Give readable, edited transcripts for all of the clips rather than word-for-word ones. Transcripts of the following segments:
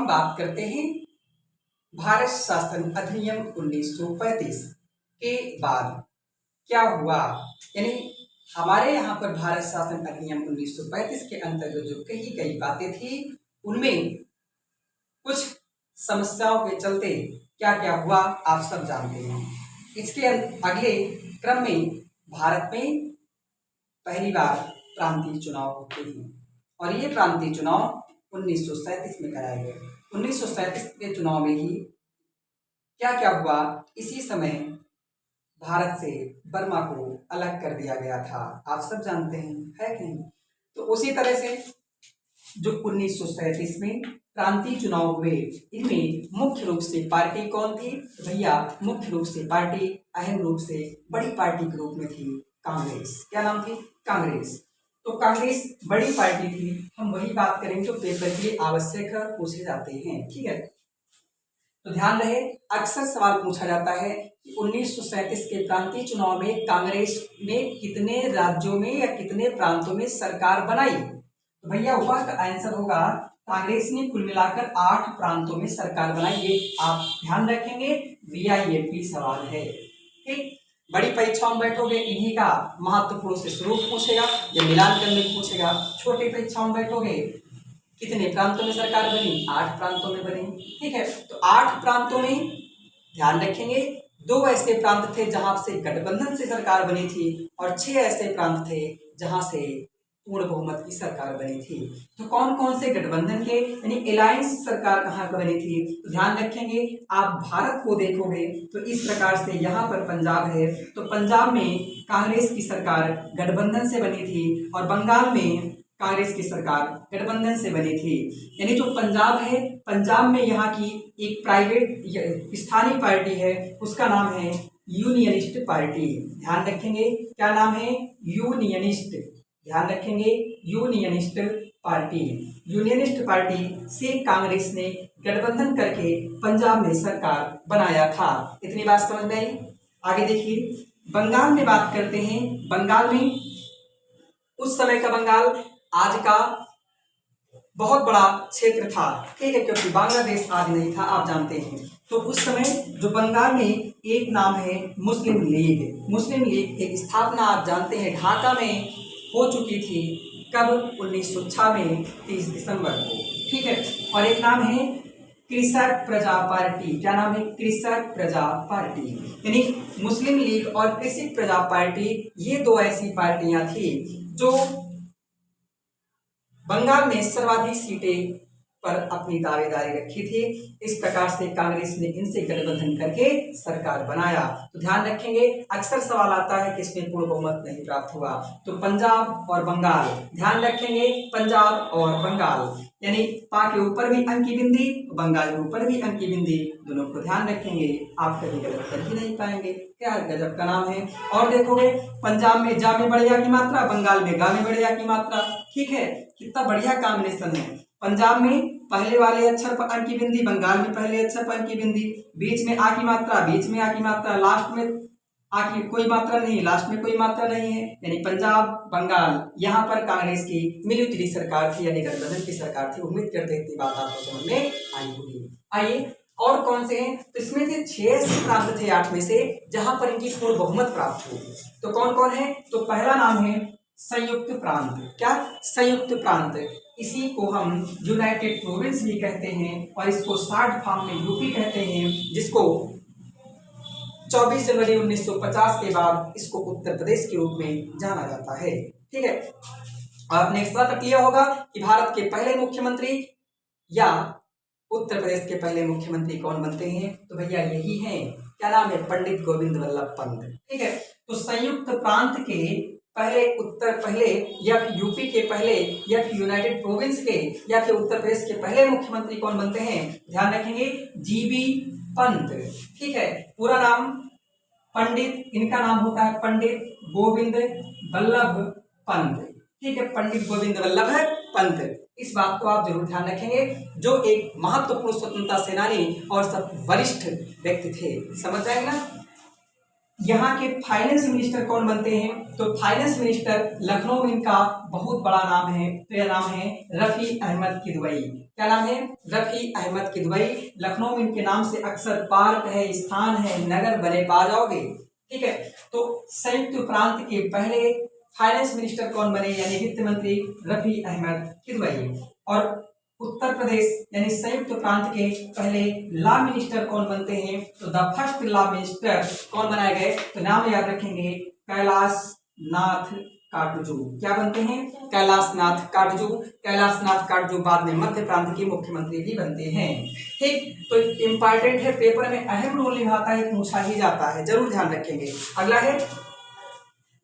हम बात करते हैं भारत शासन अधिनियम 1935 के बाद क्या हुआ। यानी हमारे यहाँ पर भारत शासन अधिनियम 1935 के अंतर्गत जो कही गई बातें थी उनमें कुछ समस्याओं के चलते क्या क्या हुआ आप सब जानते हैं। इसके अगले क्रम में भारत में पहली बार प्रांतीय चुनाव होते हैं और ये प्रांतीय चुनाव 1937 में कराए गए। 1937 के चुनाव में ही क्या क्या हुआ, इसी समय भारत से बर्मा को अलग कर दिया गया था, आप सब जानते हैं, है कि नहीं। तो उसी तरह से जो 1937 में प्रांतीय चुनाव हुए इनमें मुख्य रूप से पार्टी कौन थी भैया, मुख्य रूप से पार्टी अहम रूप से बड़ी पार्टी के रूप में थी कांग्रेस। क्या नाम थी? कांग्रेस। तो कांग्रेस बड़ी पार्टी थी। हम वही बात करेंगे जो पेपर के लिए आवश्यक पूछे जाते हैं, ठीक है। तो ध्यान रहे, अक्सर सवाल पूछा जाता है कि 1937 के प्रांतीय चुनाव में कांग्रेस ने कितने राज्यों में या कितने प्रांतों में सरकार बनाई। तो भैया वह का आंसर होगा कांग्रेस ने कुल मिलाकर 8 प्रांतों में सरकार बनाई। ये आप ध्यान रखेंगे, वीआईएपी सवाल है, ठीक। बड़ी परीक्षाओं में बैठोगे इन्हीं का महत्वपूर्ण से स्वरूप पूछेगा या मिलान करने पूछेगा। छोटी परीक्षाओं में बैठोगे कितने प्रांतों में सरकार बनी, 8 प्रांतों में बनी, ठीक है। तो 8 प्रांतों में ध्यान रखेंगे 2 ऐसे प्रांत थे जहां से गठबंधन से सरकार बनी थी और 6 ऐसे प्रांत थे जहां से पूर्ण बहुमत की सरकार बनी थी। तो कौन कौन से गठबंधन के यानी अलायंस सरकार कहाँ पर बनी थी, तो ध्यान रखेंगे। आप भारत को देखोगे तो इस प्रकार से यहाँ पर पंजाब है, तो पंजाब में कांग्रेस की सरकार गठबंधन से बनी थी और बंगाल में कांग्रेस की सरकार गठबंधन से बनी थी। यानी जो पंजाब है, पंजाब में यहाँ की एक प्राइवेट स्थानीय पार्टी है, उसका नाम है यूनियनिस्ट पार्टी। ध्यान रखेंगे क्या नाम है, यूनियनिस्ट। ध्यान रखेंगे यूनियनिस्ट पार्टी। यूनियनिस्ट पार्टी से कांग्रेस ने गठबंधन करके पंजाब में सरकार बनाया था। इतनी बात समझ में आई। आगे देखिए, बंगाल में बात करते हैं। बंगाल में उस समय का बंगाल आज का बहुत बड़ा क्षेत्र था, ठीक है, क्योंकि बांग्लादेश आज नहीं था, आप जानते हैं। तो उस समय जो बंगाल में एक नाम है मुस्लिम लीग। मुस्लिम लीग की स्थापना आप जानते हैं ढाका में हो चुकी थी। कब? 1906 में 30 दिसंबर को, ठीक है। और एक नाम है कृषक प्रजा पार्टी। क्या नाम है? कृषक प्रजा पार्टी। यानी मुस्लिम लीग और कृषक प्रजा पार्टी ये 2 ऐसी पार्टियां थी जो बंगाल में सर्वाधिक सीटें पर अपनी दावेदारी रखी थी। इस प्रकार से कांग्रेस ने इनसे गठबंधन करके सरकार बनाया। तो ध्यान रखेंगे, अक्सर सवाल आता है कि इसमें पूर्ण बहुमत नहीं प्राप्त हुआ। तो पंजाब और बंगाल, ध्यान रखेंगे पंजाब और बंगाल, यानी पा के ऊपर भी अंक की बिंदी, बंगाल के ऊपर भी अंक की बिंदी, दोनों को ध्यान रखेंगे, आप कभी गलत कर ही नहीं पाएंगे। क्या गजब का नाम है। और देखोगे पंजाब में जा में बढ़िया की मात्रा, बंगाल में गा में बढ़िया की मात्रा, ठीक है, कितना बढ़िया कॉम्बिनेशन है। पंजाब में पहले वाले अक्षर पर अंक की बिंदी, बंगाल में पहले अक्षर पर अंक की बिंदी, बीच में आ की मात्रा, बीच में आ की मात्रा, लास्ट में आ की कोई मात्रा नहीं, लास्ट में कोई मात्रा नहीं है। यानी पंजाब बंगाल यहाँ पर कांग्रेस की मिलीजुली सरकार थी, यानी गठबंधन की सरकार थी। उम्मीद करते हैं इतनी बात आपको समझ में आई होगी। आइए और कौन से हैं, तो इसमें से 6 ऐसे प्रांत थे 8 में से जहां पर इनकी पूर्ण बहुमत प्राप्त हुई। तो कौन कौन है, तो पहला नाम है संयुक्त प्रांत। क्या? संयुक्त प्रांत। इसी को हम यूनाइटेड प्रोविंस भी कहते हैं और इसको शॉर्ट फॉर्म में यूपी कहते हैं, जिसको 24 जनवरी 1950 के बाद इसको उत्तर प्रदेश के रूप में जाना जाता है, ठीक है। आपने एक बात क्लियर होगा कि भारत के पहले मुख्यमंत्री या उत्तर प्रदेश के पहले मुख्यमंत्री कौन बनते हैं, तो भैया यही हैं। क्या नाम है? पंडित गोविंद वल्लभ पंत, ठीक है। तो संयुक्त प्रांत के पहले या यूपी के पहले या यूनाइटेड प्रोविंस के या फिर उत्तर प्रदेश के पहले मुख्यमंत्री कौन बनते हैं, ध्यान रखेंगे जीबी पंत, ठीक है। पूरा नाम पंडित, इनका नाम होता है पंडित गोविंद वल्लभ पंत, ठीक है, पंडित गोविंद वल्लभ पंत। इस बात को आप जरूर ध्यान रखेंगे, जो एक महत्वपूर्ण स्वतंत्रता सेनानी और सब वरिष्ठ व्यक्ति थे, समझ जाएंगे ना। यहाँ के फाइनेंस मिनिस्टर कौन बनते हैं? तो फाइनेंस मिनिस्टर लखनऊ में इनका बहुत बड़ा नाम है, तो यह नाम है रफी अहमद किदवई। क्या नाम है? रफी अहमद किदवई। लखनऊ में इनके नाम से अक्सर पार्क है, स्थान है, नगर बने पा जाओगे। ठीक है, तो संयुक्त प्रांत के पहले फाइनेंस मिनिस्टर कौन बने, यानी वित्त मंत्री रफी अहमद किदवई। और उत्तर प्रदेश यानी संयुक्त प्रांत के पहले लॉ मिनिस्टर कौन बनते हैं? तो द फर्स्ट लॉ मिनिस्टर कौन बनाए गए? तो नाम याद रखेंगे, कैलाश नाथ काटजू। क्या बनते हैं? कैलाश नाथ काटजू। कैलाश नाथ काटजू बाद में मध्य प्रांत के मुख्यमंत्री भी बनते हैं। ठीक, तो इंपॉर्टेंट है, पेपर में अहम रोल निभाता है, पूछा ही जाता है, जरूर ध्यान रखेंगे। अगला है,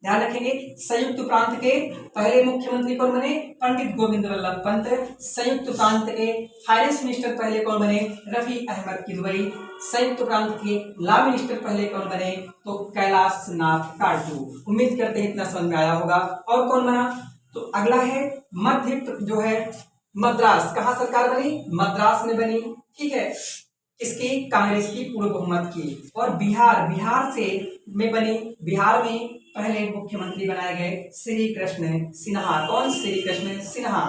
ध्यान रखेंगे, संयुक्त प्रांत के पहले मुख्यमंत्री कौन बने? पंडित गोविंद वल्लभ पंत। संयुक्त प्रांत के फाइनेंस मिनिस्टर पहले कौन बने? रफी अहमद किदवई। संयुक्त प्रांत के लॉ मिनिस्टर पहले कौन बने? तो कैलाश नाथ काटजू। उम्मीद करते हैं इतना समझ में आया होगा। और कौन बना? तो अगला है मध्य जो है मद्रास, कहाँ सरकार बनी? मद्रास में बनी। ठीक है, इसकी कांग्रेस की पूर्ण बहुमत की। और बिहार से में बनी, बिहार में पहले मुख्यमंत्री बनाए गए श्री कृष्ण सिन्हा। कौन? श्री कृष्ण सिन्हा।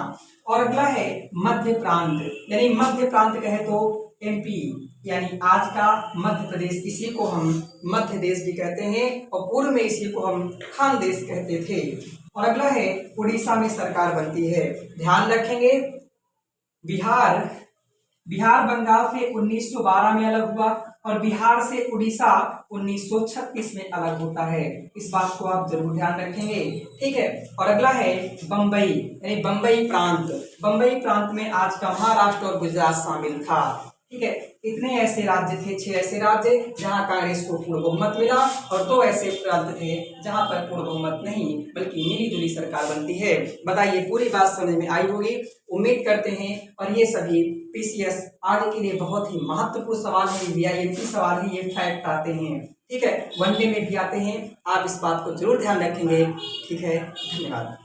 और अगला है मध्य प्रांत, यानी मध्य प्रांत कहे तो एमपी, यानी आज का मध्य प्रदेश, इसी को हम मध्य देश भी कहते हैं, और पूर्व में इसी को हम खान देश कहते थे। और अगला है उड़ीसा में सरकार बनती है। ध्यान रखेंगे, बिहार बंगाल से 1912 में अलग हुआ, और बिहार से उड़ीसा 1936 में अलग होता है। इस बात को आप जरूर ध्यान रखेंगे। ठीक है, और अगला है बंबई, यानी बंबई प्रांत। बंबई प्रांत में आज का महाराष्ट्र और गुजरात शामिल था। ठीक है, इतने ऐसे राज्य थे, 6 ऐसे राज्य जहां कांग्रेस को पूर्ण बहुमत मिला, और 2 ऐसे प्रांत थे जहां पर पूर्ण बहुमत नहीं बल्कि मिली जुली सरकार बनती है। बताइए, पूरी बात समझ में आई होगी, उम्मीद करते हैं। और ये सभी पीसीएस आगे के लिए बहुत ही महत्वपूर्ण सवाल है, वीआईएमपी सवाल है, ये फैक्ट आते हैं। ठीक है, वनडे में भी आते हैं, आप इस बात को जरूर ध्यान रखेंगे। ठीक है, धन्यवाद।